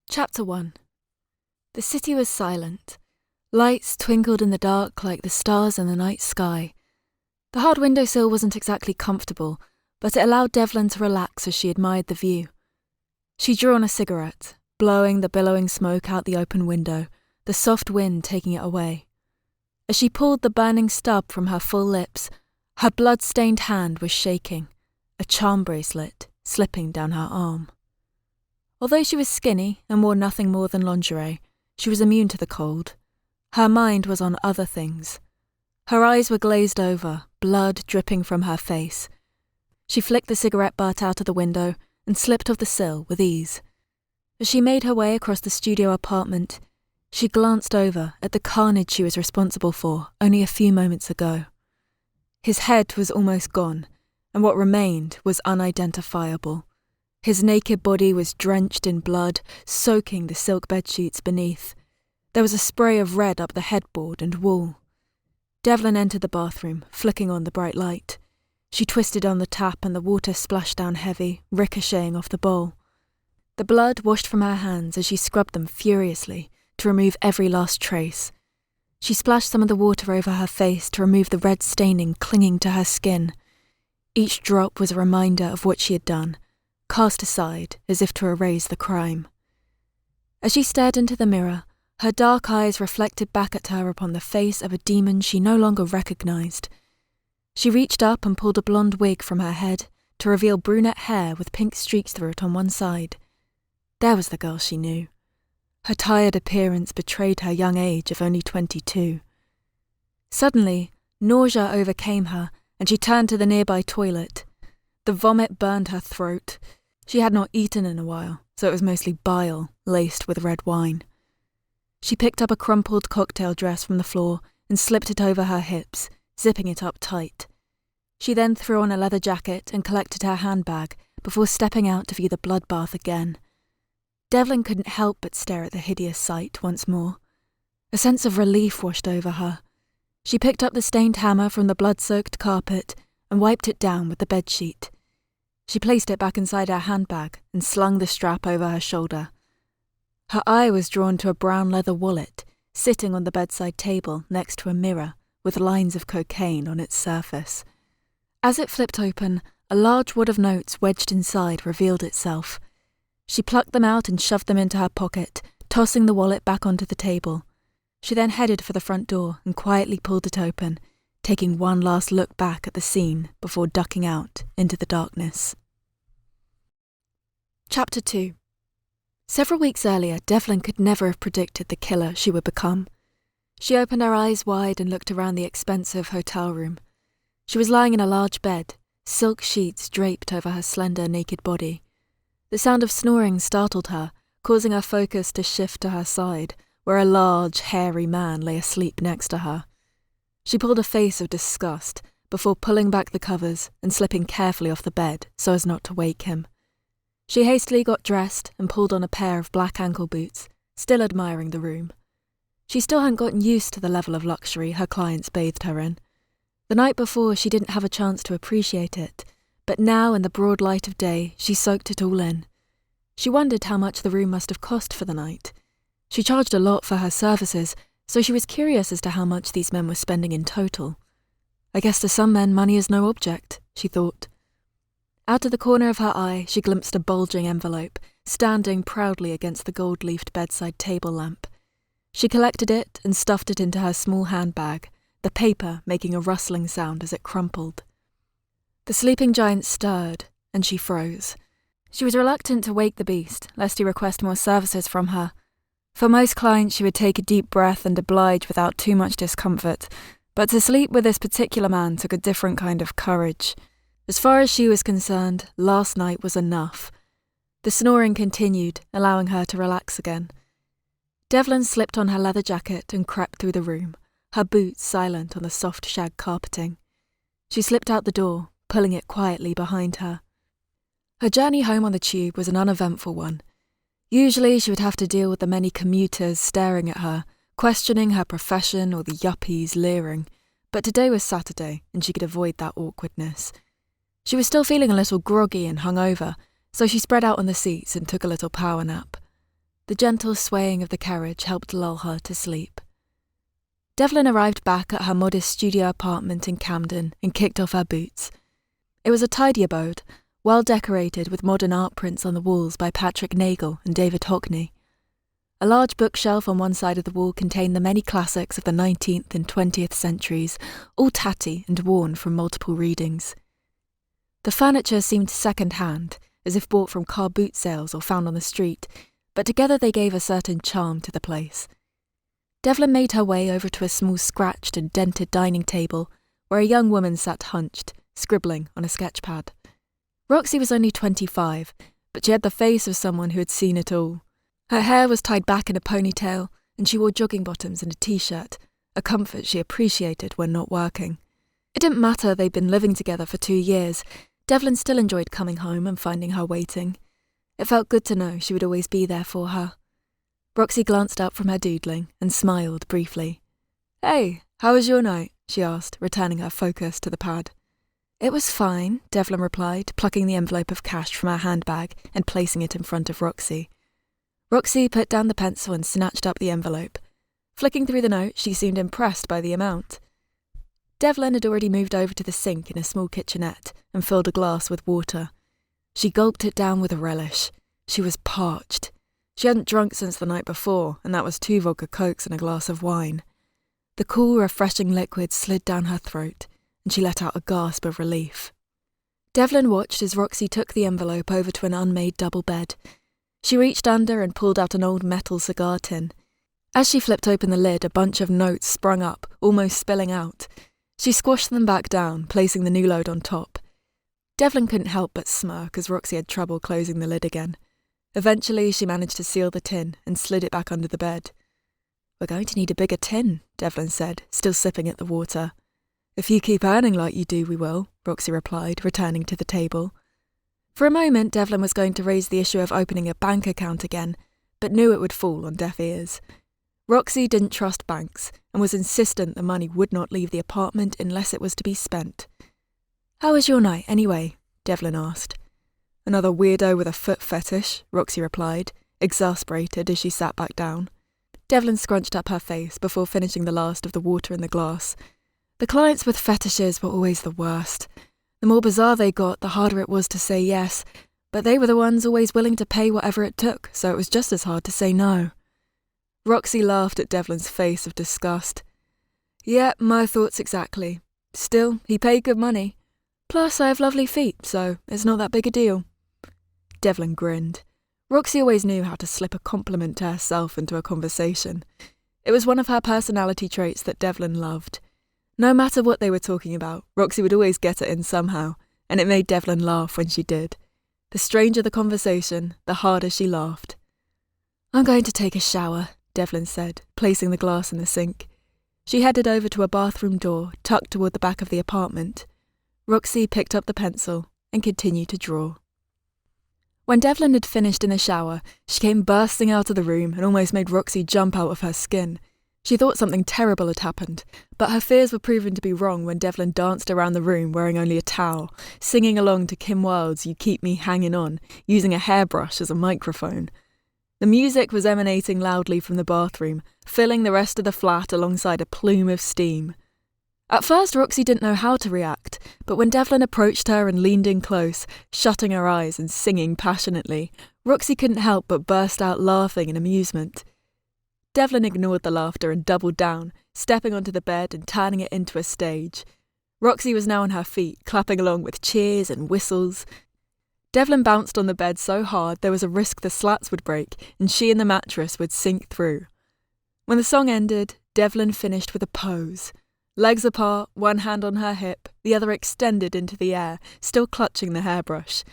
Chapter 1. The city was silent. Lights twinkled in the dark like the stars in the night sky. The hard windowsill wasn't exactly comfortable, but it allowed Devlin to relax as she admired the view. She drew on a cigarette, blowing the billowing smoke out the open window, the soft wind taking it away. As she pulled the burning stub from her full lips, her blood-stained hand was shaking, a charm bracelet slipping down her arm. Although she was skinny and wore nothing more than lingerie, she was immune to the cold. Her mind was on other things. Her eyes were glazed over, blood dripping from her face. She flicked the cigarette butt out of the window and slipped off the sill with ease. As she made her way across the studio apartment, she glanced over at the carnage she was responsible for only a few moments ago. His head was almost gone, and what remained was unidentifiable. His naked body was drenched in blood, soaking the silk bedsheets beneath. There was a spray of red up the headboard and wall. Devlin entered the bathroom, flicking on the bright light. She twisted on the tap and the water splashed down heavy, ricocheting off the bowl. The blood washed from her hands as she scrubbed them furiously to remove every last trace. She splashed some of the water over her face to remove the red staining clinging to her skin. Each drop was a reminder of what she had done, cast aside as if to erase the crime. As she stared into the mirror, her dark eyes reflected back at her upon the face of a demon she no longer recognized. She reached up and pulled a blonde wig from her head to reveal brunette hair with pink streaks through it on one side. There was the girl she knew. Her tired appearance betrayed her young age of only 22. Suddenly, nausea overcame her and she turned to the nearby toilet. The vomit burned her throat. She had not eaten in a while, so it was mostly bile laced with red wine. She picked up a crumpled cocktail dress from the floor and slipped it over her hips, zipping it up tight. She then threw on a leather jacket and collected her handbag before stepping out to view the bloodbath again. Devlin couldn't help but stare at the hideous sight once more. A sense of relief washed over her. She picked up the stained hammer from the blood-soaked carpet and wiped it down with the bedsheet. She placed it back inside her handbag and slung the strap over her shoulder. Her eye was drawn to a brown leather wallet sitting on the bedside table next to a mirror with lines of cocaine on its surface. As it flipped open, a large wad of notes wedged inside revealed itself. She plucked them out and shoved them into her pocket, tossing the wallet back onto the table. She then headed for the front door and quietly pulled it open, taking one last look back at the scene before ducking out into the darkness. Chapter 2. Several weeks earlier, Devlin could never have predicted the killer she would become. She opened her eyes wide and looked around the expensive hotel room. She was lying in a large bed, silk sheets draped over her slender, naked body. The sound of snoring startled her, causing her focus to shift to her side, where a large, hairy man lay asleep next to her. She pulled a face of disgust before pulling back the covers and slipping carefully off the bed so as not to wake him. She hastily got dressed and pulled on a pair of black ankle boots, still admiring the room. She still hadn't gotten used to the level of luxury her clients bathed her in. The night before, she didn't have a chance to appreciate it, but now in the broad light of day, she soaked it all in. She wondered how much the room must have cost for the night. She charged a lot for her services, so she was curious as to how much these men were spending in total. I guess to some men money is no object, she thought. Out of the corner of her eye, she glimpsed a bulging envelope, standing proudly against the gold-leafed bedside table lamp. She collected it and stuffed it into her small handbag, the paper making a rustling sound as it crumpled. The sleeping giant stirred, and she froze. She was reluctant to wake the beast, lest he request more services from her. For most clients, she would take a deep breath and oblige without too much discomfort, but to sleep with this particular man took a different kind of courage. As far as she was concerned, last night was enough. The snoring continued, allowing her to relax again. Devlin slipped on her leather jacket and crept through the room, her boots silent on the soft shag carpeting. She slipped out the door, pulling it quietly behind her. Her journey home on the tube was an uneventful one. Usually she would have to deal with the many commuters staring at her, questioning her profession or the yuppies leering, but today was Saturday and she could avoid that awkwardness. She was still feeling a little groggy and hungover, so she spread out on the seats and took a little power nap. The gentle swaying of the carriage helped lull her to sleep. Devlin arrived back at her modest studio apartment in Camden and kicked off her boots. It was a tidy abode, well decorated with modern art prints on the walls by Patrick Nagel and David Hockney. A large bookshelf on one side of the wall contained the many classics of the 19th and 20th centuries, all tatty and worn from multiple readings. The furniture seemed second-hand, as if bought from car boot sales or found on the street, but together they gave a certain charm to the place. Devlin made her way over to a small scratched and dented dining table, where a young woman sat hunched, scribbling on a sketchpad. Roxy was only 25, but she had the face of someone who had seen it all. Her hair was tied back in a ponytail, and she wore jogging bottoms and a t-shirt, a comfort she appreciated when not working. It didn't matter they'd been living together for 2 years. Devlin still enjoyed coming home and finding her waiting. It felt good to know she would always be there for her. Roxy glanced up from her doodling and smiled briefly. "Hey, how was your night?" she asked, returning her focus to the pad. "It was fine," Devlin replied, plucking the envelope of cash from her handbag and placing it in front of Roxy. Roxy put down the pencil and snatched up the envelope. Flicking through the note, she seemed impressed by the amount. Devlin had already moved over to the sink in a small kitchenette and filled a glass with water. She gulped it down with a relish. She was parched. She hadn't drunk since the night before, and that was 2 vodka cokes and a glass of wine. The cool, refreshing liquid slid down her throat, and she let out a gasp of relief. Devlin watched as Roxy took the envelope over to an unmade double bed. She reached under and pulled out an old metal cigar tin. As she flipped open the lid, a bunch of notes sprung up, almost spilling out. She squashed them back down, placing the new load on top. Devlin couldn't help but smirk as Roxy had trouble closing the lid again. Eventually, she managed to seal the tin and slid it back under the bed. "We're going to need a bigger tin," Devlin said, still sipping at the water. "If you keep earning like you do, we will," Roxy replied, returning to the table. For a moment, Devlin was going to raise the issue of opening a bank account again, but knew it would fall on deaf ears. Roxy didn't trust banks and was insistent the money would not leave the apartment unless it was to be spent. "How was your night, anyway?" Devlin asked. "Another weirdo with a foot fetish," Roxy replied, exasperated as she sat back down. Devlin scrunched up her face before finishing the last of the water in the glass. The clients with fetishes were always the worst. The more bizarre they got, the harder it was to say yes, but they were the ones always willing to pay whatever it took, so it was just as hard to say no. Roxy laughed at Devlin's face of disgust. "Yeah, my thoughts exactly. Still, he paid good money. Plus, I have lovely feet, so it's not that big a deal." Devlin grinned. Roxy always knew how to slip a compliment to herself into a conversation. It was one of her personality traits that Devlin loved. No matter what they were talking about, Roxy would always get it in somehow, and it made Devlin laugh when she did. The stranger the conversation, the harder she laughed. "I'm going to take a shower," Devlin said, placing the glass in the sink. She headed over to a bathroom door, tucked toward the back of the apartment. Roxy picked up the pencil and continued to draw. When Devlin had finished in the shower, she came bursting out of the room and almost made Roxy jump out of her skin. She thought something terrible had happened, but her fears were proven to be wrong when Devlin danced around the room wearing only a towel, singing along to Kim Wilde's "You Keep Me Hanging On," using a hairbrush as a microphone. The music was emanating loudly from the bathroom, filling the rest of the flat alongside a plume of steam. At first, Roxy didn't know how to react, but when Devlin approached her and leaned in close, shutting her eyes and singing passionately, Roxy couldn't help but burst out laughing in amusement. Devlin ignored the laughter and doubled down, stepping onto the bed and turning it into a stage. Roxy was now on her feet, clapping along with cheers and whistles. Devlin bounced on the bed so hard there was a risk the slats would break and she and the mattress would sink through. When the song ended, Devlin finished with a pose. Legs apart, one hand on her hip, the other extended into the air, still clutching the hairbrush.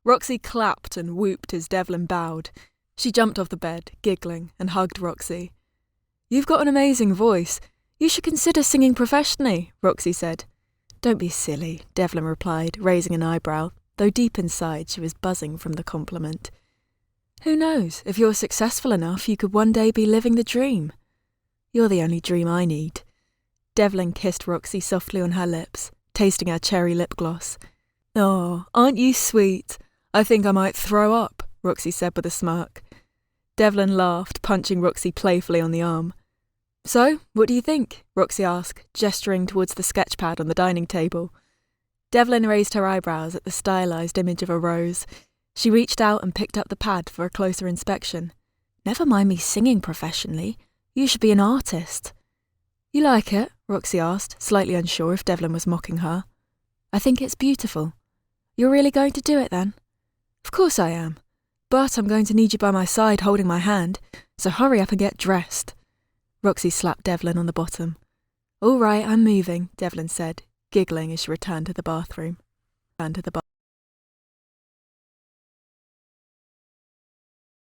Roxy clapped and whooped as Devlin bowed. She jumped off the bed, giggling, and hugged Roxy. "You've got an amazing voice. You should consider singing professionally," Roxy said. "Don't be silly," Devlin replied, raising an eyebrow, though deep inside she was buzzing from the compliment. "Who knows, if you're successful enough, you could one day be living the dream." "You're the only dream I need." Devlin kissed Roxy softly on her lips, tasting her cherry lip gloss. "Oh, aren't you sweet? I think I might throw up," Roxy said with a smirk. Devlin laughed, punching Roxy playfully on the arm. So, what do you think? Roxy asked, gesturing towards the sketchpad on the dining table. Devlin raised her eyebrows at the stylized image of a rose. She reached out and picked up the pad for a closer inspection. Never mind me singing professionally. You should be an artist. You like it? Roxy asked, slightly unsure if Devlin was mocking her. I think it's beautiful. You're really going to do it then? Of course I am. But I'm going to need you by my side holding my hand, so hurry up and get dressed. Roxy slapped Devlin on the bottom. All right, I'm moving, Devlin said, giggling as she returned to the bathroom.